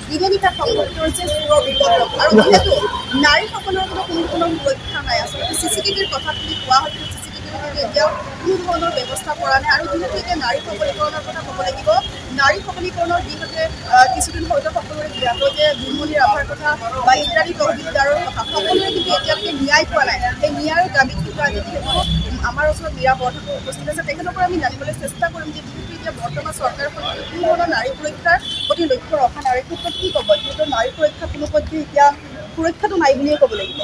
দিনে সংঘটিত হৈছে চোৰৰ বিপদ্ৰৱ আৰু যিহেতু নাৰীসকলৰ কোনো সুৰক্ষা নাই আচলতে CCTVৰ কথা বুলি কোৱা হয় কিন্তু CCTVৰ এতিয়াও কোনো ধৰণৰ ব্যৱস্থা কৰা নাই আৰু যিহেতু এতিয়া নাৰী সবলীকৰণৰ কথা ক'ব লাগিব নাৰী সবলীকৰণৰ যিহেতু কিছুদিন হয়তো সকলোৰে জ্ঞাত যে জোনমণি ৰাভাৰ কথা বা ইন্দ্ৰাণী তহবিলদাৰৰ কথা সকলোৰে কিন্তু এতিয়ালৈকে ন্যায় পোৱা নাই সেই ন্যায়ৰ দাবীত কিন্তু আজি যিহেতু আমাৰ ওচৰত মীৰা বৰঠাকুৰ উপস্থিত আছে তেখেতৰ পৰা আমি জানিবলৈ চেষ্টা কৰিম যে যিহেতু এতিয়া বৰ্তমান চৰকাৰখনে কোনো ধৰণৰ নাৰী সুৰক্ষাৰ প্ৰতি লক্ষ্য ৰখা নাৰীৰ ক্ষেত্ৰত কি ক'ব যিহেতু নাৰী সুৰক্ষা কোনো পধ্যে এতিয়া সুৰক্ষাটো নাই বুলিয়ে ক'ব লাগিব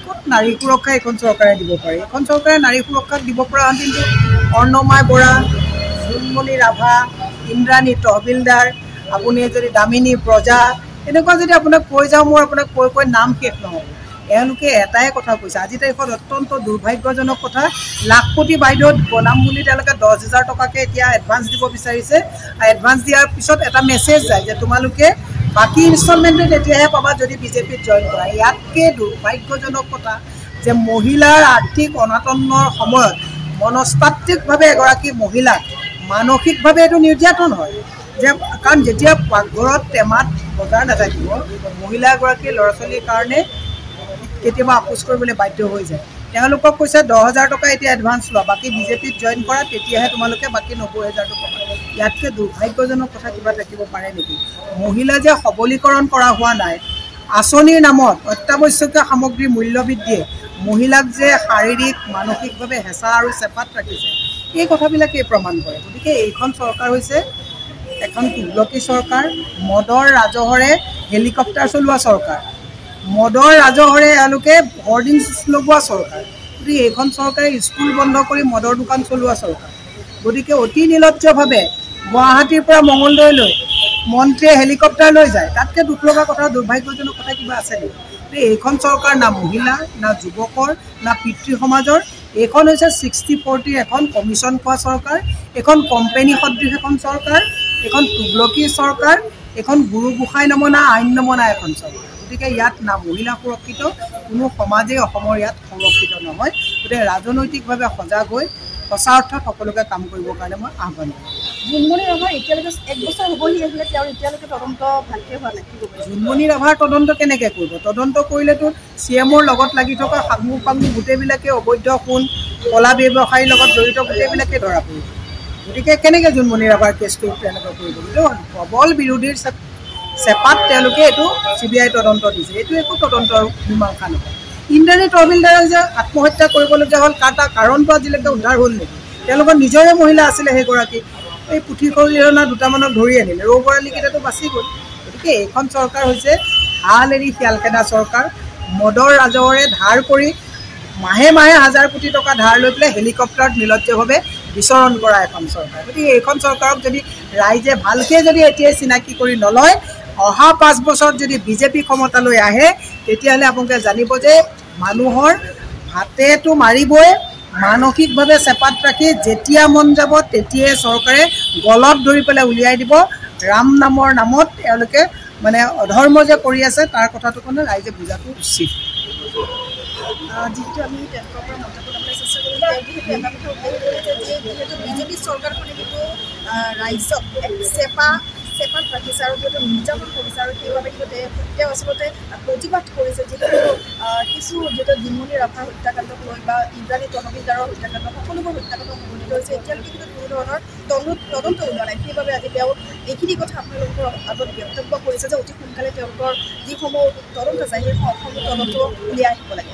ক'ত নাৰী সুৰক্ষা এখন চৰকাৰে দিব পাৰে এখন চৰকাৰে নাৰী সুৰক্ষাক দিব পৰা কিন্তু অৰ্ণমাই বৰা জোনমণি ৰাভা ইন্দ্ৰাণী তহবিলদাৰ আপুনি যদি দামিনী প্ৰজা এনেকুৱা যদি আপোনাক কৈ যাওঁ মোৰ আপোনাক কৈ নাম শেষ নহ'ব এওঁলোকে এটাই কথা কৈছে আজি তাৰিখত অত্যন্ত দুৰ্ভাগ্যজনক কথা লাখপতি বাইদেউত বনাম বুলি তেওঁলোকে 10,000 টকাকৈ এতিয়া এডভান্স দিব বিচাৰিছে আৰু এডভান্স দিয়াৰ পিছত এটা মেছেজ যায় যে তোমালোকে বাকী ইনষ্টলমেণ্টটো তেতিয়াহে পাবা যদি বিজেপিত জইন কৰা ইয়াতকৈ দুৰ্ভাগ্যজনক কথা যে মহিলাৰ আৰ্থিক অনাটনৰ সময়ত মনস্তাত্ত্বিকভাৱে এগৰাকী মহিলাক মানসিকভাৱে এইটো নিৰ্যাতন হয় যে কাৰণ যেতিয়া পাকঘৰত টেমাত বজাৰ নাথাকিব মহিলা এগৰাকী ল'ৰা ছোৱালীৰ কাৰণে কেতিয়াবা আপোচ কৰিবলৈ বাধ্য হৈ যায় তেওঁলোকক কৈছে 10,000 টকা এতিয়া এডভান্স লোৱা বাকী বিজেপিত জইন কৰা তেতিয়াহে তোমালোকে বাকী 90,000 টকা ইয়াতকৈ দুৰ্ভাগ্যজনক কথা কিবা থাকিব পাৰে নেকি মহিলা যে সবলীকৰণ কৰা হোৱা নাই আঁচনিৰ নামত অত্যাৱশ্যকীয় সামগ্ৰীৰ মূল্য বৃদ্ধিয়ে মহিলাক যে শাৰীৰিক মানসিকভাৱে হেঁচা আৰু চেপাত ৰাখিছে এই কথাবিলাকেই প্ৰমাণ কৰে গতিকে এইখন চৰকাৰ হৈছে এখন তুগলকী চৰকাৰ মদৰ ৰাজহৰে হেলিকপ্টাৰ চলোৱা চৰকাৰ মদৰ ৰাজহৰে এওঁলোকে হৰ্ডিংছ লগোৱা চৰকাৰ গতিকে এইখন চৰকাৰে স্কুল বন্ধ কৰি মদৰ দোকান চলোৱা চৰকাৰ গতিকে অতি নিৰ্লজ্জভাৱে গুৱাহাটীৰ পৰা মঙলদৈলৈ মন্ত্ৰীয়ে হেলিকপ্টাৰ লৈ যায় তাতকৈ দুখ লগা কথা দুৰ্ভাগ্যজনক কথা কিবা আছে নেকি এইখন চৰকাৰ না মহিলা না যুৱকৰ না পিতৃ সমাজৰ এইখন হৈছে 60-40 এখন কমিশ্যন খোৱা চৰকাৰ এখন কোম্পানী সদৃশ এখন চৰকাৰ এখন তুগলকী চৰকাৰ এখন গুৰু গোসাঁই নমনা আইন নমনা এখন চৰকাৰ গতিকে ইয়াত না মহিলা সুৰক্ষিত কোনো সমাজেই অসমৰ ইয়াত সংৰক্ষিত নহয় গতিকে ৰাজনৈতিকভাৱে সজাগ হৈ সঁচা অৰ্থত সকলোকে কাম কৰিবৰ কাৰণে মই আহ্বান কৰিম জোনমণি ৰাভাৰ এতিয়ালৈকে 1 বছৰ হ'বহি আহিলে তেওঁৰ এতিয়ালৈকে তদন্ত ভালকৈ হোৱা নাই জোনমণি ৰাভাৰ তদন্ত কেনেকৈ কৰিব তদন্ত কৰিলেতো CMৰ লগত লাগি থকা সাংগু পাংগু গোটেইবিলাকে অবৈধ সোণ কলা ব্যৱসায়ীৰ লগত জড়িত গোটেইবিলাকে ধৰা পৰিব গতিকে কেনেকৈ জোনমণি ৰাভাৰ কেছটো তেওঁলোকে কৰিব কিন্তু প্ৰবল বিৰোধীৰ চেপাত তেওঁলোকে এইটো CBI তদন্ত দিছে এইটো একো তদন্তৰ মীমাংসা নহয় ইন্দ্ৰাণী তহবিলদাৰক যে আত্মহত্যা কৰিবলগীয়া হ'ল তাৰ কাৰণটো আজিলৈকে উদ্ধাৰ হ'ল নেকি তেওঁলোকৰ নিজৰে মহিলা আছিলে সেইগৰাকী এই পুথি খলিহনা দুটামানক ধৰি আনিলে ৰৌ বৰালীকেইটাতো বাচি গ'ল গতিকে এইখন চৰকাৰ হৈছে হাল এৰি শিয়াল খেদা চৰকাৰ মদৰ ৰাজহৰে ধাৰ কৰি মাহে মাহে 1,000 কোটি টকা ধাৰ লৈ পেলাই হেলিকপ্টাৰত নিৰ্লজ্জভাৱে বিচৰণ কৰা এখন চৰকাৰ গতিকে এইখন চৰকাৰক যদি ৰাইজে ভালকৈ যদি এতিয়াই চিনাকি কৰি নলয় অহা 5 বছৰত যদি বিজেপি ক্ষমতালৈ আহে তেতিয়াহ'লে আপোনালোকে জানিব যে মানুহৰ হাতেটো মাৰিবই মানসিকভাৱে চেপাত ৰাখি যেতিয়া মন যাব তেতিয়াই চৰকাৰে গলত ধৰি পেলাই উলিয়াই দিব ৰাম নামৰ নামত তেওঁলোকে মানে অধৰ্ম যে কৰি আছে তাৰ কথাটো কাৰণে ৰাইজে বুজাটো উচিত যিহেতু আমি তেওঁলোকৰ পৰা মন্তব্য ল'বলৈ চেষ্টা কৰিম যিহেতু এটা কথা উল্লেখ কৰিছে যে যিহেতু বিজেপি চৰকাৰখনে কিন্তু ৰাইজক চেপাত ৰাখিছে আৰু যিহেতু নিৰ্যাতন কৰিছে আৰু সেইবাবে কিন্তু তেওঁ আচলতে প্ৰতিবাদ কৰিছে যিহেতু কিছু যিহেতু জোনমণি ৰাভাৰ হত্যাকাণ্ডক লৈ বা ইন্দ্ৰাণী তহবিলদাৰৰ হত্যাকাণ্ড সকলোবোৰ হত্যাকাণ্ড সংঘটিত হৈছে এতিয়ালৈকে কিন্তু কোনো ধৰণৰ তদন্ত ওলোৱা নাই সেইবাবে আজি তেওঁ এইখিনি কথা আপোনালোকৰ আগত বক্তব্য কৰিছে যে অতি সোনকালে তেওঁলোকৰ যিসমূহ তদন্ত যায় সেই তদন্ত উলিয়াই আহিব লাগে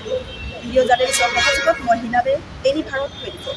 ভিডিঅ' জাৰ্নেলিষ্টৰ সহযোগত মই হিনাবে এনি ভাৰত 24